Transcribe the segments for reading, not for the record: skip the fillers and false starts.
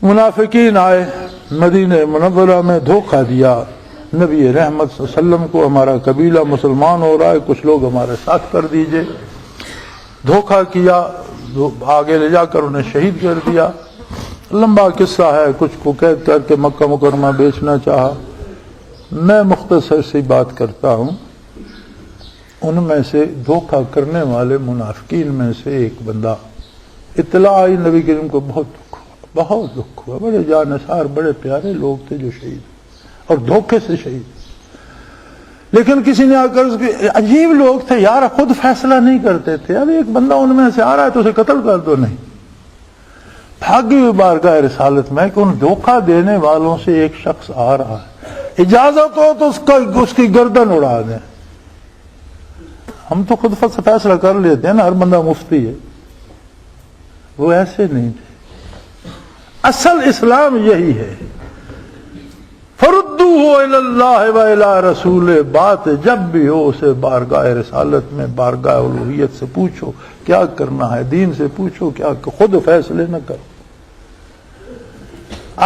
منافقین آئے مدینہ منورہ میں، دھوکہ دیا نبی رحمت صلی اللہ علیہ وسلم کو، ہمارا قبیلہ مسلمان ہو رہا ہے، کچھ لوگ ہمارے ساتھ کر دیجئے، دھوکہ کیا، آگے لے جا کر انہیں شہید کر دیا۔ لمبا قصہ ہے، کچھ کو قید کر کے مکہ مکرمہ بیچنا چاہا۔ میں مختصر سی بات کرتا ہوں، ان میں سے دھوکہ کرنے والے منافقین میں سے ایک بندہ، اطلاع آئی نبی کریم کو، بہت دکھ ہوا، بڑے جانثار بڑے پیارے لوگ تھے جو شہید اور دھوکے سے شہید۔ لیکن کسی نے آ کر عجیب لوگ تھے یار، خود فیصلہ نہیں کرتے تھے، اب ایک بندہ ان میں سے آ رہا ہے تو اسے قتل کر دو، نہیں، بھاگی ہوئی بارگاہ رسالت میں کہ ان دھوکہ دینے والوں سے ایک شخص آ رہا ہے، اجازت ہو تو اس کی گردن اڑا دیں۔ ہم تو خود فیصلہ کر لیتے ہیں نا، ہر بندہ مفتی ہے، وہ ایسے نہیں تھے۔ اصل اسلام یہی ہے، فردوہ الی اللہ و الی رسول، بات جب بھی ہو اسے بارگاہ رسالت میں، بارگاہ الوہیت سے پوچھو کیا کرنا ہے، دین سے پوچھو کیا، خود فیصلے نہ کرو۔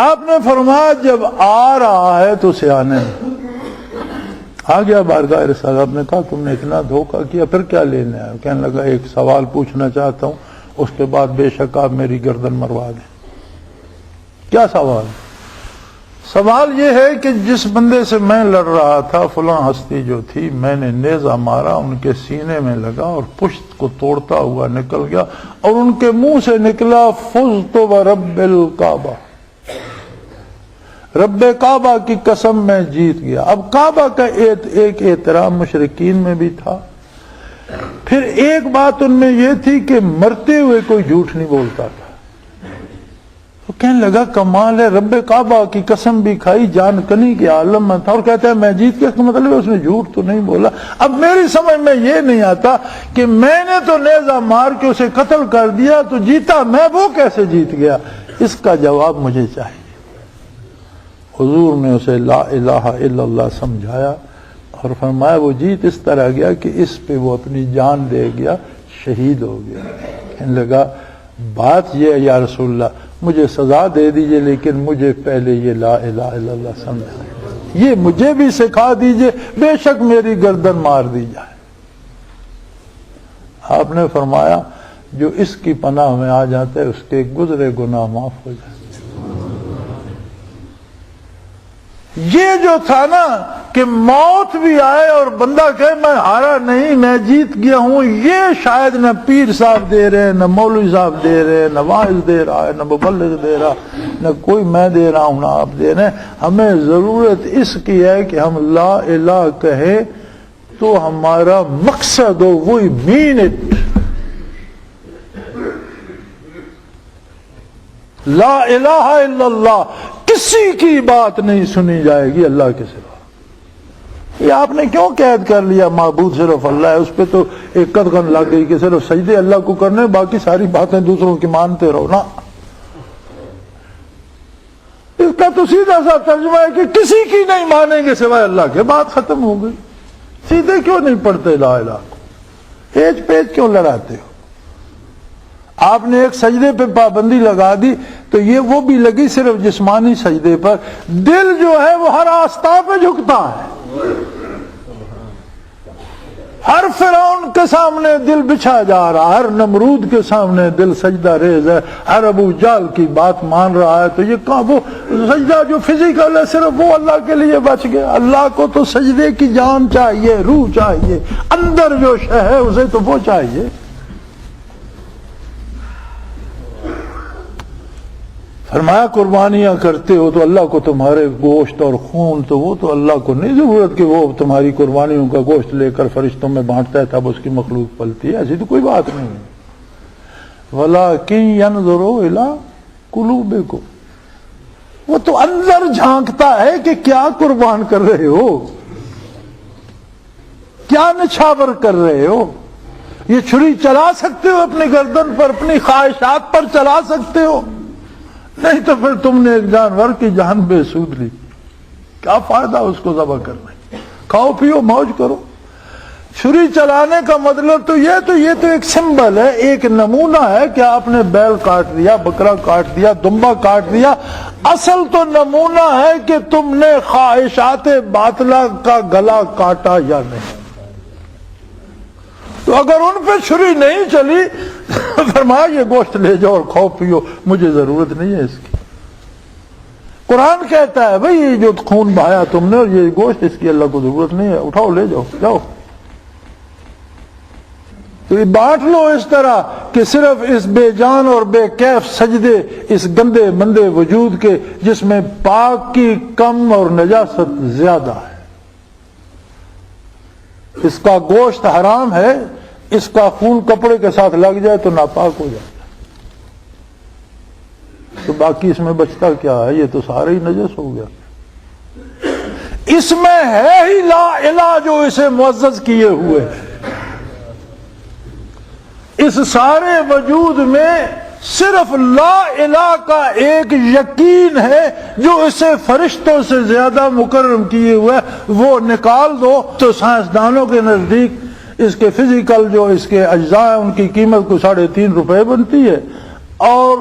آپ نے فرمایا جب آ رہا ہے تو اسے آنے دو۔ آ گیا بارگاہ رسالت، آپ نے کہا تم نے اتنا دھوکہ کیا، پھر کیا لینے آئے؟ کہنے لگا ایک سوال پوچھنا چاہتا ہوں، اس کے بعد بے شک آپ میری گردن مروا دیں۔ کیا سوال؟ سوال یہ ہے کہ جس بندے سے میں لڑ رہا تھا، فلاں ہستی جو تھی، میں نے نیزہ مارا، ان کے سینے میں لگا اور پشت کو توڑتا ہوا نکل گیا، اور ان کے منہ سے نکلا فزت ورب الکعبہ، رب کعبہ کی قسم میں جیت گیا۔ اب کعبہ کا ایک احترام مشرکین میں بھی تھا، پھر ایک بات ان میں یہ تھی کہ مرتے ہوئے کوئی جھوٹ نہیں بولتا تھا۔ تو کہنے لگا کمال ہے، رب کعبہ کی قسم بھی کھائی، جان کنی کے عالم میں تھا، اور کہتا ہے میں جیت گیا، اس کا مطلب ہے اس نے جھوٹ تو نہیں بولا۔ اب میری سمجھ میں یہ نہیں آتا کہ میں نے تو نیزہ مار کے اسے قتل کر دیا تو جیتا میں، وہ کیسے جیت گیا؟ اس کا جواب مجھے چاہیے۔ حضور نے اسے لا الہ الا اللہ سمجھایا اور فرمایا وہ جیت اس طرح گیا کہ اس پہ وہ اپنی جان دے گیا، شہید ہو گیا۔ کہنے لگا بات یہ ہے یا رسول اللہ، مجھے سزا دے دیجئے لیکن مجھے پہلے یہ لا الہ الا اللہ سمجھائیں، یہ مجھے بھی سکھا دیجئے، بے شک میری گردن مار دی جائے۔ آپ نے فرمایا جو اس کی پناہ میں آ جاتا ہے اس کے گزرے گناہ معاف ہو جاتے۔ یہ جو تھا نا کہ موت بھی آئے اور بندہ کہے میں ہارا نہیں، میں جیت گیا ہوں، یہ شاید نہ پیر صاحب دے رہے، نہ مولوی صاحب دے رہے، نہ واعظ دے رہا ہے، نہ مبلغ دے رہا، نہ کوئی میں دے رہا ہوں، نہ آپ دے رہے ہیں۔ ہمیں ضرورت اس کی ہے کہ ہم لا الہ کہیں تو ہمارا مقصد ہو، وہی مین اٹ، لا الہ الا اللہ، کسی کی بات نہیں سنی جائے گی اللہ کے سوا۔ یہ آپ نے کیوں قید کر لیا معبود صرف اللہ ہے، اس پہ تو ایک قدغن لگ گئی کہ صرف سجدے اللہ کو کرنے، باقی ساری باتیں دوسروں کی مانتے رہو نا۔ اس کا تو سیدھا سا ترجمہ ہے کہ کسی کی نہیں مانیں گے سوائے اللہ کے، بات ختم ہو گئی۔ سیدھے کیوں نہیں پڑھتے لا الہ کو؟ پیج پیج کیوں لڑاتے ہو؟ آپ نے ایک سجدے پہ پابندی لگا دی تو یہ وہ بھی لگی صرف جسمانی سجدے پر، دل جو ہے وہ ہر آستہ پہ جھکتا ہے، ہر فرعون کے سامنے دل بچھا جا رہا، ہر نمرود کے سامنے دل سجدہ ریز ہے، ہر ابو جہل کی بات مان رہا ہے، تو یہ کہاں وہ سجدہ جو فزیکل ہے صرف وہ اللہ کے لیے بچ گیا۔ اللہ کو تو سجدے کی جان چاہیے، روح چاہیے، اندر جو شے ہے اسے تو وہ چاہیے۔ فرمایا قربانیاں کرتے ہو تو اللہ کو تمہارے گوشت اور خون، تو وہ تو اللہ کو نہیں ضرورت کہ وہ تمہاری قربانیوں کا گوشت لے کر فرشتوں میں بانٹتا ہے تب اس کی مخلوق پلتی ہے، ایسی تو کوئی بات نہیں ہے۔ وَلَٰكِن يَنظُرُ إِلَىٰ قُلُوبِكُمْ، وہ تو اندر جھانکتا ہے کہ کیا قربان کر رہے ہو، کیا نچھاور کر رہے ہو۔ یہ چھری چلا سکتے ہو اپنی گردن پر، اپنی خواہشات پر چلا سکتے ہو، نہیں تو پھر تم نے ایک جانور کی جان بے سود لی، کیا فائدہ اس کو ذبح کرنے؟ کھاؤ پیو موج کرو۔ چھری چلانے کا مطلب تو یہ تو ایک سمبل ہے، ایک نمونہ ہے کہ آپ نے بیل کاٹ دیا، بکرا کاٹ دیا، دمبا کاٹ دیا۔ اصل تو نمونہ ہے کہ تم نے خواہشات باطلہ کا گلا کاٹا یا نہیں۔ تو اگر ان پہ چھری نہیں چلی فرمایا یہ گوشت لے جاؤ اور کھاؤ پیو، مجھے ضرورت نہیں ہے اس کی۔ قرآن کہتا ہے بھئی یہ جو خون بہایا تم نے اور یہ گوشت، اس کی اللہ کو ضرورت نہیں ہے، اٹھاؤ لے جاؤ، جاؤ۔ تو یہ بانٹ لو اس طرح کہ صرف اس بے جان اور بے کیف سجدے اس گندے مندے وجود کے جس میں پاک کی کم اور نجاست زیادہ ہے، اس کا گوشت حرام ہے، اس کا خون کپڑے کے ساتھ لگ جائے تو ناپاک ہو جائے، تو باقی اس میں بچتا کیا ہے؟ یہ تو سارا ہی نجس ہو گیا۔ اس میں ہے ہی لا الہ جو اسے معزز کیے ہوئے، اس سارے وجود میں صرف لا الہ کا ایک یقین ہے جو اسے فرشتوں سے زیادہ مکرم کیے ہوئے، وہ نکال دو تو سائنسدانوں کے نزدیک اس کے فزیکل جو اس کے اجزاء ہیں ان کی قیمت کو 3.5 روپے بنتی ہے، اور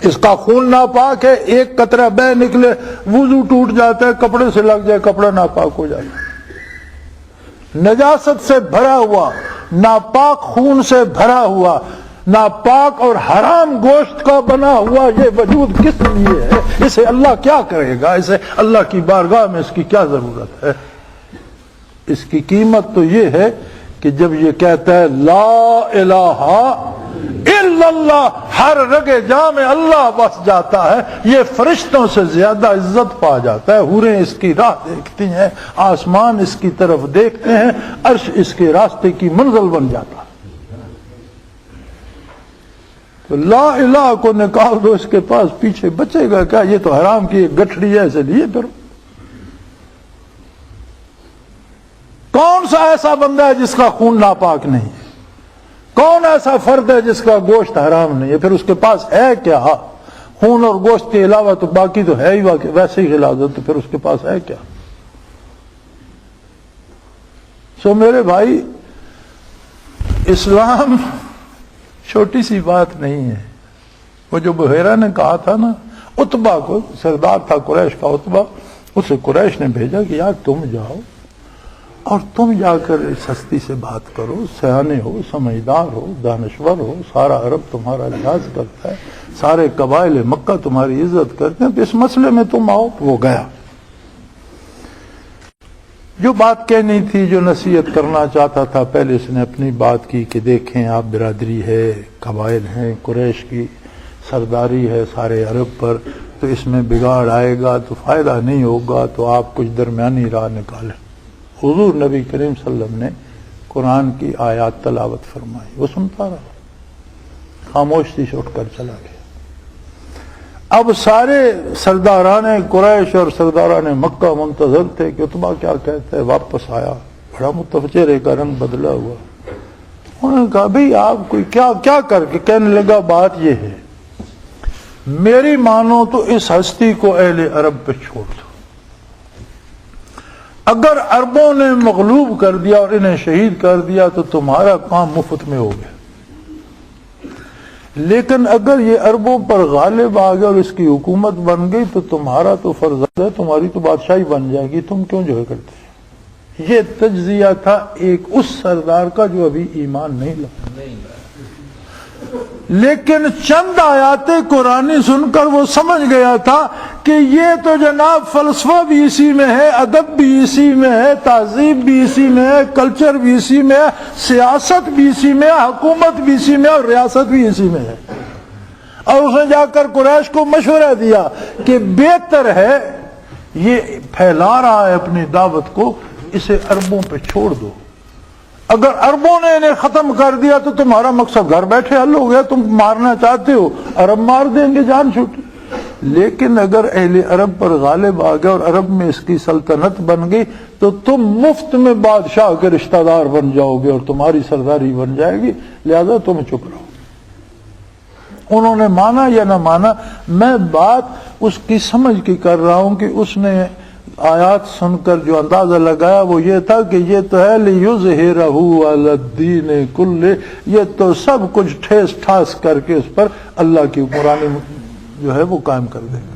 اس کا خون ناپاک ہے، ایک قطرہ بہ نکلے وضو ٹوٹ جاتا ہے، کپڑے سے لگ جائے کپڑا ناپاک ہو جاتا ہے۔ نجاست سے بھرا ہوا، ناپاک خون سے بھرا ہوا، ناپاک اور حرام گوشت کا بنا ہوا یہ وجود کس لیے ہے؟ اسے اللہ کیا کرے گا؟ اسے اللہ کی بارگاہ میں اس کی کیا ضرورت ہے؟ اس کی قیمت تو یہ ہے کہ جب یہ کہتا ہے لا الہ الا اللہ، ہر رگے جاں میں اللہ بس جاتا ہے، یہ فرشتوں سے زیادہ عزت پا جاتا ہے۔ حوریں اس کی راہ دیکھتی ہیں، آسمان اس کی طرف دیکھتے ہیں، عرش اس کے راستے کی منزل بن جاتا ہے۔ تو لا الہ کو نکال دو، اس کے پاس پیچھے بچے گا کیا؟ یہ تو حرام کی ایک گٹھڑی ہے، اسے لیے پھر کون سا ایسا بندہ ہے جس کا خون ناپاک نہیں ہے؟ کون ایسا فرد ہے جس کا گوشت حرام نہیں ہے؟ پھر اس کے پاس ہے کیا؟ خون اور گوشت کے علاوہ تو باقی تو ہے ہی ویسے ہی غلاظت، تو پھر اس کے پاس ہے کیا؟ سو میرے بھائی، اسلام چھوٹی سی بات نہیں ہے۔ وہ جو بحیرہ نے کہا تھا نا عتبہ کو، سردار تھا قریش کا عتبہ، اسے قریش نے بھیجا کہ یار تم جاؤ اور تم جا کر اس ہستی سے بات کرو، سیانے ہو، سمجھدار ہو، دانشور ہو، سارا عرب تمہارا لحاظ کرتا ہے، سارے قبائل مکہ تمہاری عزت کرتے ہیں، تو اس مسئلے میں تم آؤ۔ وہ گیا، جو بات کہنی تھی، جو نصیحت کرنا چاہتا تھا، پہلے اس نے اپنی بات کی کہ دیکھیں آپ برادری ہے، قبائل ہیں، قریش کی سرداری ہے سارے عرب پر، تو اس میں بگاڑ آئے گا تو فائدہ نہیں ہوگا، تو آپ کچھ درمیانی راہ نکالیں۔ حضور نبی کریم صلی اللہ علیہ وسلم نے قرآن کی آیات تلاوت فرمائی، وہ سنتا رہا، خاموشی سے اٹھ کر چلا گیا۔ اب سارے سرداران قریش اور سرداران مکہ منتظر تھے کہ عتبہ کیا کہتا ہے۔ واپس آیا، بڑا چہرے کا رنگ بدلا ہوا۔ انہوں نے کہا بھئی آپ کوئی کیا کر کے؟ کہنے لگا بات یہ ہے، میری مانو تو اس ہستی کو اہل عرب پہ چھوڑ دو، اگر عربوں نے مغلوب کر دیا اور انہیں شہید کر دیا تو تمہارا کام مفت میں ہو گیا، لیکن اگر یہ عربوں پر غالب آ گیا اور اس کی حکومت بن گئی تو تمہارا تو فرض ہے، تمہاری تو بادشاہی بن جائے گی، تم کیوں جو ہے کرتے ہیں؟ یہ تجزیہ تھا ایک اس سردار کا جو ابھی ایمان نہیں لایا، لیکن چند آیات قرآنی سن کر وہ سمجھ گیا تھا کہ یہ تو جناب فلسفہ بھی اسی میں ہے، ادب بھی اسی میں ہے، تہذیب بھی اسی میں ہے، کلچر بھی اسی میں ہے، سیاست بھی اسی میں ہے، حکومت بھی اسی میں ہے، اور ریاست بھی اسی میں ہے۔ اور اس نے جا کر قریش کو مشورہ دیا کہ بہتر ہے، یہ پھیلا رہا ہے اپنی دعوت کو، اسے عربوں پہ چھوڑ دو، اگر عربوں نے انہیں ختم کر دیا تو تمہارا مقصد گھر بیٹھے حل ہو گیا، تم مارنا چاہتے ہو عرب مار دیں گے، جان چھوٹی۔ لیکن اگر اہل عرب پر غالب آ گیا اور عرب میں اس کی سلطنت بن گئی تو تم مفت میں بادشاہ کے رشتہ دار بن جاؤ گے اور تمہاری سرداری بن جائے گی، لہذا تم چپ رہو۔ انہوں نے مانا یا نہ مانا، میں بات اس کی سمجھ کی کر رہا ہوں کہ اس نے آیات سن کر جو اندازہ لگایا وہ یہ تھا کہ یہ تو ہے لِيُظْهِرَهُ عَلَى الدِّينِ كُلِّهِ، یہ تو سب کچھ ٹھیس ٹھاس کر کے اس پر اللہ کی حکمرانی جو ہے وہ قائم کر دے گا۔